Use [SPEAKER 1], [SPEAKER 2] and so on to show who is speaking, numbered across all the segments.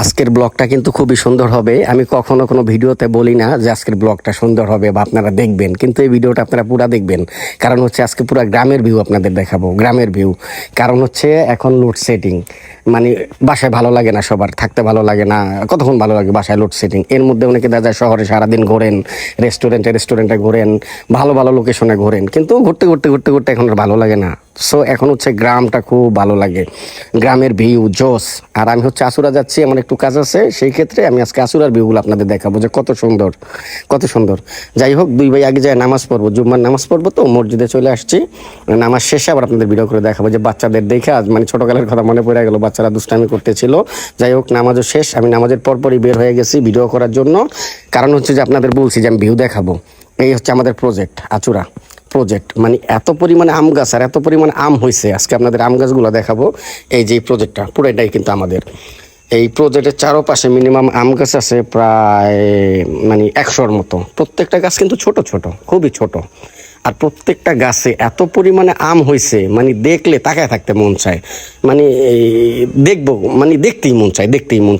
[SPEAKER 1] আজকের ব্লগটা কিন্তু খুবই সুন্দর হবে। আমি কখনো কোনো ভিডিওতে বলি না যে আজকের ব্লগটা সুন্দর হবে বা আপনারা দেখবেন, কিন্তু এই ভিডিওটা আপনারা পুরা দেখবেন। কারণ হচ্ছে আজকে পুরো গ্রামের ভিউ আপনাদের দেখাবো, গ্রামের ভিউ। কারণ হচ্ছে এখন লোডশেডিং, মানে বাসায় ভালো লাগে না, সবার থাকতে ভালো লাগে না। কতক্ষণ ভালো লাগে বাসায় লোডশেডিং? এর মধ্যে অনেকে দেখা যায় শহরে সারাদিন ঘোরেন, রেস্টুরেন্টে ঘোরেন, ভালো ভালো লোকেশনে ঘোরেন, কিন্তু ঘুরতে ঘুরতে ঘুরতে ঘুরতে এখন আর ভালো লাগে না। সো এখন হচ্ছে গ্রামটা খুব ভালো লাগে, গ্রামের ভিউ জোস। আর আমি হচ্ছে আসুরা যাচ্ছি, আমার একটু কাজ আছে, সেই ক্ষেত্রে আমি আজকে আসুরার ভিউগুলো আপনাদের দেখাবো যে কত সুন্দর, কত সুন্দর। যাই হোক, দুই ভাই আগে যায় নামাজ পড়বো, জুম্মার নামাজ পড়বো, তো মসজিদে চলে আসছি। নামাজ শেষে আবার আপনাদের ভিডিও করে দেখাবো যে বাচ্চাদের দেখে আজ মানে ছোটকালের কথা মনে পড়ে গেল, বাচ্চারা দুষ্টামি করতেছিল। যাই হোক, নামাজও শেষ, আমি নামাজের পরপরই বের হয়ে গেছি ভিডিও করার জন্য। কারণ হচ্ছে যে আপনাদের বলছি যে আমি ভিউ দেখাবো। এই হচ্ছে আমাদের প্রজেক্ট আচুরা প্রজেক্ট, মানে এত পরিমাণে আম গাছ আর এত পরিমাণে আম হয়েছে। আজকে আপনাদের আম গাছগুলো দেখাবো। এই যে প্রজেক্টটা পুরোটাই কিন্তু আমাদের। এই প্রজেক্টের চারপাশে মিনিমাম আম গাছ আছে প্রায় মানে 100-র মতো। প্রত্যেকটা গাছ কিন্তু ছোট ছোট, খুবই ছোট। আর প্রত্যেকটা গাছে এত পরিমাণে আম হয়েছে, মানে দেখলে তাকায় থাকতে মন চায়, মানে দেখবো, মানে দেখতেই মন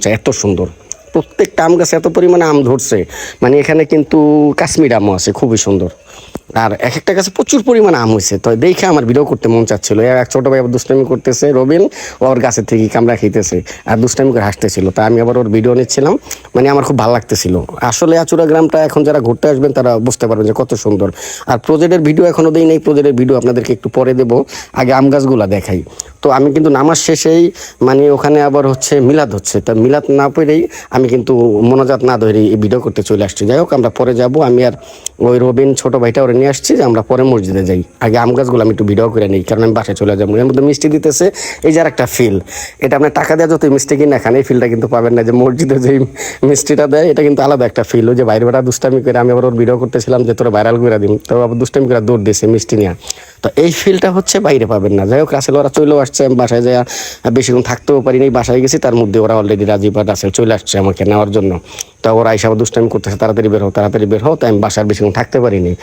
[SPEAKER 1] চায়, এত সুন্দর। প্রত্যেকটা আম গাছে এত পরিমাণে আম ধরছে, মানে এখানে কিন্তু কাশ্মীর আমও আছে, খুবই সুন্দর। আর এক একটা গাছে প্রচুর পরিমাণে আম হয়েছে, তো দেখে আমার ভিডিও করতে মন চাচ্ছিল। এক ছোট ভাই আবার দুষ্টামি করতেছে, রবিন, ওর গাছের থেকে কামড়া খাইতেছে আর দুষ্টামি করে হাসতেছিল, তা আমি আবার ওর ভিডিও নিচ্ছিলাম। মানে আমার খুব ভালো লাগতেছিল। আসলে আচুরা গ্রামটা এখন যারা ঘুরতে আসবেন তারা বুঝতে পারবেন যে কত সুন্দর। আর প্রজেক্টের ভিডিও এখনো দেই নাই, প্রজেক্টের ভিডিও আপনাদেরকে একটু পরে দেবো, আগে আম গাছগুলা দেখাই। তো আমি কিন্তু নামাজ শেষেই মানে ওখানে আবার হচ্ছে মিলাদ হচ্ছে, তা মিলাদ না পড়েই আমি কিন্তু মোনাজাত না ধরেই এই ভিডিও করতে চলে আসছি। যাই হোক, আমরা পরে যাব। আমি আর ওই রবিন ছোট ভাইটা ওরা নিয়ে আসছি যে আমরা পরে মসজিদে যাই, আগে আম গাছগুলো আমি একটু ভিডিও করে নিই, কারণ আমি বাসায় চলে যাবো। এর মধ্যে মিষ্টি দিতেছে, এই যে আর একটা ফিল, এটা আপনার টাকা দেওয়া যতই মিষ্টি কিনা খান, এই ফিলটা কিন্তু পাবেন না যে মসজিদে যেই মিষ্টিটা দেয়, এটা কিন্তু আলাদা একটা ফিল। ওই যে বাইরে বেড়া দুষ্টামি করে আমি আবার ওর ভিডিও করতেছিলাম যে তোরা ভাইরাল করে দিন, তো আবার দুষ্টামি করে দৌড় দিয়েছে মিষ্টি নিয়ে। তো এই ফিলটা হচ্ছে বাইরে পাবেন না। যাই হোক, রাসেল ওরা চলেও আসছে, আমি বাসায় যাই বেশিক্ষণ থাকতেও পারিনি, বাসায় গেছি, তার মধ্যে ওরা অলরেডি রাজীব আর রাসেল চলে আসছে আমাকে নেওয়ার জন্য। তা ওরা আইসা আবার দুষ্টামি করতেছে, তাড়াতাড়ি বের হও। তাই আমি বাসার বেশিক্ষণ থাকতে পারিনি,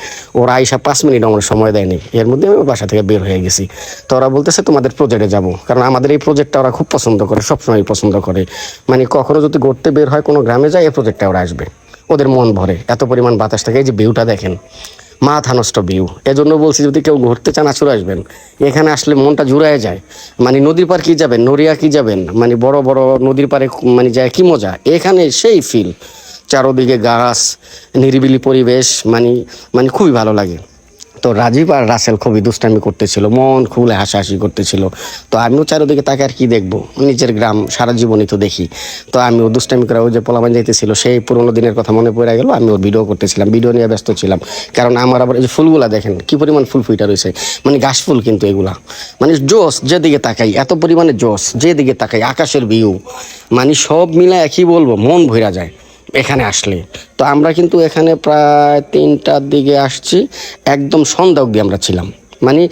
[SPEAKER 1] ওরা আইসা 5 মিনিট আমার সময় দেয়নি, এর মধ্যে আমি বাসা থেকে বের হয়ে গেছি। তো ওরা বলতেছে তোমাদের প্রজেক্টে যাব, কারণ আমাদের এই প্রজেক্টটা ওরা খুব পছন্দ করে, সবসময় পছন্দ করে। মানে কখনো যদি ঘুরতে বের হয় কোনো গ্রামে যায়, এই প্রজেক্টটা ওরা আসবে, ওদের মন ভরে। এত পরিমাণ বাতাস থাকে, এই যে ভিউটা দেখেন, মাথা নষ্ট ভিউ। এজন্য বলছি যদি কেউ ঘুরতে চান চলে আসবেন, এখানে আসলে মনটা জুড়ায় যায়। মানে নদীর পার কি যাবেন, নড়িয়া কি যাবেন, মানে বড় বড় নদীর পারে মানে যায় কি মজা, এখানে সেই ফিল। চারোদিকে গাছ, নিরিবিলি পরিবেশ, মানে মানে খুবই ভালো লাগে। তো রাজীব আর রাসেল খুবই দুষ্টামি করতেছিল, মন খুলে হাসাহাসি করতেছিল। তো আমিও চারিদিকে তাকে আর কি দেখবো, নিজের গ্রাম সারা জীবনই তো দেখি। তো আমিও দুষ্টামি করে, ওই যে পোলাপান যাইতেছিল, সেই পুরোনো দিনের কথা মনে পড়ে গেল। আমি ওর ভিডিও করতেছিলাম, ভিডিও নিয়ে ব্যস্ত ছিলাম। কারণ আমার আবার এই যে ফুলগুলা দেখেন কি পরিমাণ ফুল ফুইটা রয়েছে, মানে ঘাস ফুল কিন্তু এগুলা, মানে জোস। যেদিকে তাকাই এত পরিমাণে জোস, যেদিকে তাকাই আকাশের ভিউ, মানে সব মিলে একই বলবো, মন ভরা যায় এখানে আসলে। তো আমরা কিন্তু এখানে প্রায় 3টার দিকে আসছি, একদম সন্ধ্যা অবধি আমরা ছিলাম। মানে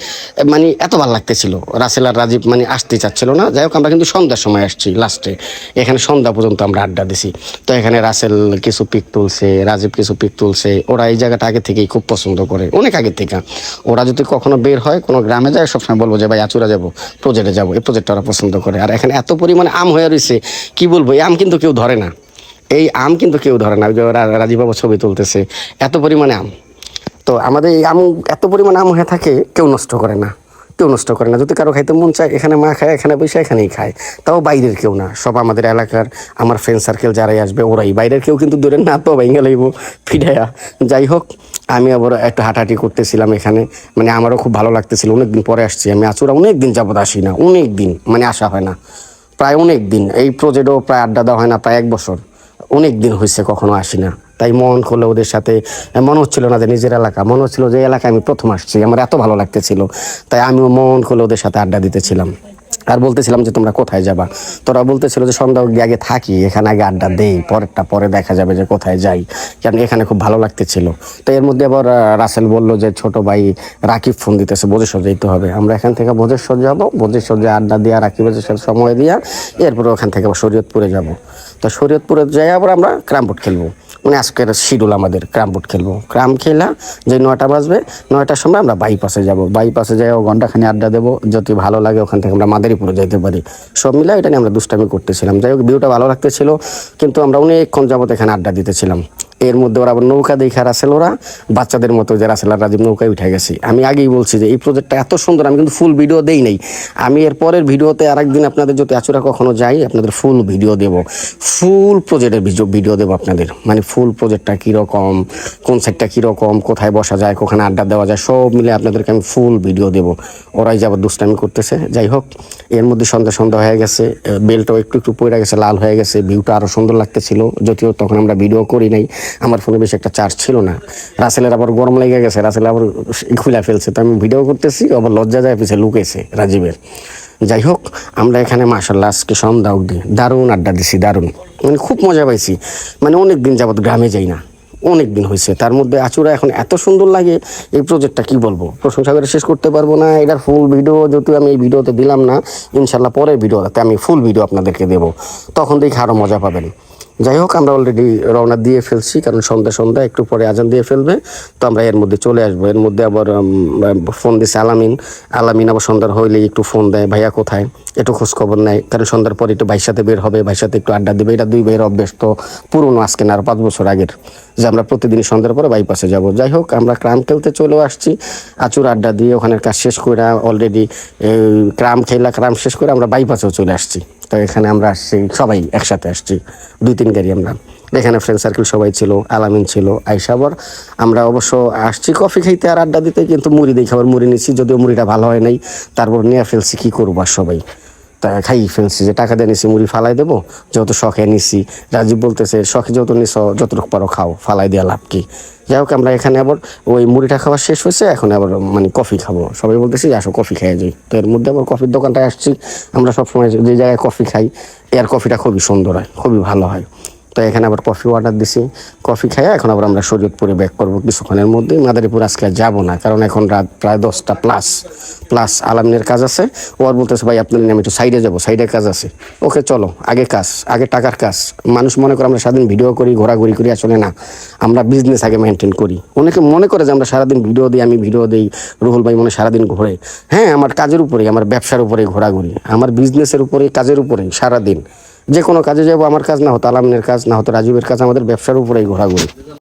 [SPEAKER 1] মানে এত ভালো লাগতেছিল। রাসেল আর রাজীব মানে আসতে চাচ্ছিল না। যাই হোক, আমরা কিন্তু সন্ধ্যার সময় আসছি লাস্টে, এখানে সন্ধ্যা পর্যন্ত আমরা আড্ডা দিছি। তো এখানে রাসেল কিছু পিক তুলছে, রাজীব কিছু পিক তুলছে। ওরা এই জায়গাটা আগে থেকেই খুব পছন্দ করে, অনেক আগে থেকে। ওরা যদি কখনো বের হয় কোনো গ্রামে যায়, সবসময় বলবো যে ভাই আচুরা যাবো, প্রজেক্টে যাবো। এই প্রজেক্টটা ওরা পছন্দ করে। আর এখানে এত পরিমাণে আম হয়ে রয়েছে, কি বলবো, এই আম কিন্তু কেউ ধরে না, এই আম কিন্তু কেউ ধরে না। রাজীব বাবু ছবি তুলতেছে, এত পরিমাণে আম। তো আমাদের এই আম এত পরিমাণে আম হয়ে থাকে, কেউ নষ্ট করে না, কেউ নষ্ট করে না। যদি কারো খাইতে মন চায়, এখানে মা খায়, এখানে বসে এখানেই খায়। তাও বাইরের কেউ না, সব আমাদের এলাকার আমার ফ্রেন্ড সার্কেল যারাই আসবে ওরাই, বাইরের কেউ কিন্তু দূরের না, তো ভেঙে লাইব ফিডাইয়া। যাই হোক, আমি আবার একটু হাঁটাহাঁটি করতেছিলাম এখানে, মানে আমারও খুব ভালো লাগতেছিল। অনেকদিন পরে আসছি আমি আচুরা, অনেক দিন যাবত আসি না, অনেক দিন মানে আসা হয় না, প্রায় অনেক দিন। এই প্রজেক্টও প্রায় আড্ডা দেওয়া হয় না, প্রায় 1 বছর, অনেক দিন হয়েছে কখনো আসি না। তাই মন খুলে ওদের সাথে, মনে হচ্ছিল না যে নিজের এলাকা, মনে হচ্ছিল যে এলাকায় আমি প্রথম আসছি, আমার এত ভালো লাগতেছিল। তাই আমিও মন খুলে ওদের সাথে আড্ডা দিতেছিলাম। আর বলতেছিলাম যে তোমরা কোথায় যাবা, তোরা বলতেছিল যে সন্ধ্যা অবধি আগে থাকি এখানে, আগে আড্ডা দেই, পরেরটা পরে দেখা যাবে যে কোথায় যাই, কারণ এখানে খুব ভালো লাগতেছিল। তো এর মধ্যে আবার রাসেল বলল যে ছোট ভাই রাকিব ফোন দিতেছে, বোধেশ্বর যেতে হবে। আমরা এখান থেকে বোধেশ্বর যাবো, বোধেশ্বর যে আড্ডা দিয়া রাকিবের সাথে সময় দিয়া, এরপরে ওখান থেকে আবার শরীয়তপুরে যাব। তো শরীয়তপুরে যাই আবার আমরা ক্যারাম বোর্ড খেলবো। মানে আজকের শিডিউল আমাদের ক্রাম বোর্ড খেলবো, ক্রাম খেলা যে 9টা বাজবে, 9টার সময় আমরা বাইপাসে যাব, বাইপাসে যাই ঘন্টাখানি আড্ডা দেবো, যদি ভালো লাগে ওখান থেকে আমরা মাদারীপুরে যাইতে পারি। সব মিলে এটা নিয়ে আমরা দুষ্টামি করতেছিলাম। যাই হোক ভিউটা ভালো লাগতেছিল, কিন্তু আমরা অনেকক্ষণ যাবত এখানে আড্ডা দিতেছিলাম। এর মধ্যে ওরা আবার নৌকা দেখা রাসেল, ওরা বাচ্চাদের মতো যে রাসেল আর রাজীব নৌকায় উঠে গেছি। আমি আগেই বলছি যে এই প্রজেক্টটা এত সুন্দর, আমি কিন্তু ফুল ভিডিও দেই নাই। আমি এর পরের ভিডিওতে আরেকদিন আপনাদের যদি আচুরা কখনো যাই আপনাদের ফুল ভিডিও দেব, ফুল প্রজেক্টের ভিডিও দেবো আপনাদের, মানে ফুল প্রজেক্টটা কীরকম, কোন সাইডটা কীরকম, কোথায় বসা যায়, কোখানে আড্ডা দেওয়া যায়, সব মিলে আপনাদেরকে আমি ফুল ভিডিও দেবো। ওরাই যাবার দুষ্টামি করতেছে। যাই হোক এর মধ্যে সন্ধ্যা হয়ে গেছে, বেলটাও একটু একটু পড়ে গেছে, লাল হয়ে গেছে, ভিউটা আরও সুন্দর লাগতেছিল। যদিও তখন আমরা ভিডিও করি নাই, আমার ফোনে বেশি একটা চার্জ ছিল না। রাসেলের আবার গরম লেগে গেছে, রাসেল আবার খুলে ফেলছে, তো আমি ভিডিও করতেছি, আবার লজ্জা যায় পিছিয়ে লুকেছে রাজীবের। যাই হোক আমরা এখানে মাশাআল্লাহ আজকে সন্ধ্যা অবধি দারুণ আড্ডা দিছি, দারুণ, মানে খুব মজা পাইছি। মানে অনেক দিন যাবত গ্রামে যাই না, অনেক দিন হয়েছে। তার মধ্যে আচুরা এখন এত সুন্দর লাগে, এই প্রজেক্টটা কি বলবো, প্রশংসা করে শেষ করতে পারবো না। এটার ফুল ভিডিও যেহেতু আমি এই ভিডিওতে দিলাম না, ইনশাল্লাহ পরের ভিডিওতে আমি ফুল ভিডিও আপনাদেরকে দেবো, তখন দেখে আরও মজা পাবেন। যাই হোক আমরা অলরেডি রওনা দিয়ে ফেলছি, কারণ সন্ধ্যা একটু পরে আজান দিয়ে ফেলবে, তো আমরা এর মধ্যে চলে আসবো। এর মধ্যে আবার ফোন দিছে আলামিন আবার সন্ধ্যার হইলেই একটু ফোন দেয়, ভাইয়া কোথায়, একটু খোঁজ খবর নেয়, কারণ সন্ধ্যার পরে একটু ভাইয়ের সাথে বের হবে, ভাইয়ের সাথে একটু আড্ডা দেবে। এটা দুই ভাইয়ের অভ্যেস, তো পুরনো আজকে না, আর 5 বছর আগের, যে আমরা প্রতিদিন সন্ধ্যার পরে বাইপাসে যাব। যাই হোক আমরা ক্রাম খেলতে চলেও আসছি, আচুর আড্ডা দিয়ে ওখানের কাজ শেষ করে অলরেডি ক্রাম শেষ করে আমরা বাইপাসেও চলে আসছি। তো এখানে আমরা আসছি, সবাই একসাথে আসছি, 2-3 গাড়ি আমরা। এখানে ফ্রেন্ড সার্কেল সবাই ছিল, আলামিন ছিল, আইসাবর। আমরা অবশ্য আসছি কফি খাইতে আর আড্ডা দিতে, কিন্তু মুড়ি দিয়ে খাবার মুড়ি নিচ্ছি, যদিও মুড়িটা ভালো হয় নাই, তারপর নিয়ে ফেলছি, কী করবো আর সবাই, তা খাই ফেলছি, যে টাকা দিয়ে নিছি মুড়ি ফালাই দেবো, যেহেতু শখে নিছি। রাজীব বলতেছে শখে যেহেতু নিছ যতটুকু পারো খাও, ফালাই দেওয়া লাভ কি। যাই হোক আমরা এখানে আবার ওই মুড়িটা খাওয়া শেষ হয়েছে, এখন আবার মানে কফি খাবো, সবাই বলতেছি আসো কফি খেয়ে যাই। তো এর মধ্যে আবার কফির দোকানটায় আসছি। আমরা সবসময় যে জায়গায় কফি খাই, এর কফিটা খুবই সুন্দর হয়, খুবই ভালো হয়। তো এখানে আবার কফি অর্ডার দিছি, কফি খাইয়া এখন আবার আমরা শরীয়তপুরে ব্যাক করবো কিছুক্ষণের মধ্যেই। মাদারীপুর আজকে আর যাবো না, কারণ এখন রাত প্রায় 10টা প্লাস আলামিনের কাজ আছে। ও আর বলতেছে ভাই আপনার আমি একটু সাইডে যাবো, সাইডে কাজ আছে। ওকে চলো, আগে কাজ, আগে টাকার কাজ। মানুষ মনে করে আমরা সারাদিন ভিডিও করি, ঘোরাঘুরি করি, আসলে না, আমরা বিজনেস আগে মেনটেন করি। অনেকে মনে করে যে আমরা সারাদিন ভিডিও দিই, আমি ভিডিও দিই, রুহুল ভাই মনে সারাদিন ঘোরে। হ্যাঁ, আমার কাজের উপরেই, আমার ব্যবসার উপরেই ঘোরাঘুরি, আমার বিজনেসের উপরেই, কাজের উপরেই সারাদিন। যে কোনো কাজে যাবো, আমার কাজ না হতো আলামিনের কাজ, না হতো রাজীবের কাজ, আমাদের ব্যবসার উপরেই ঘোরাঘুরি।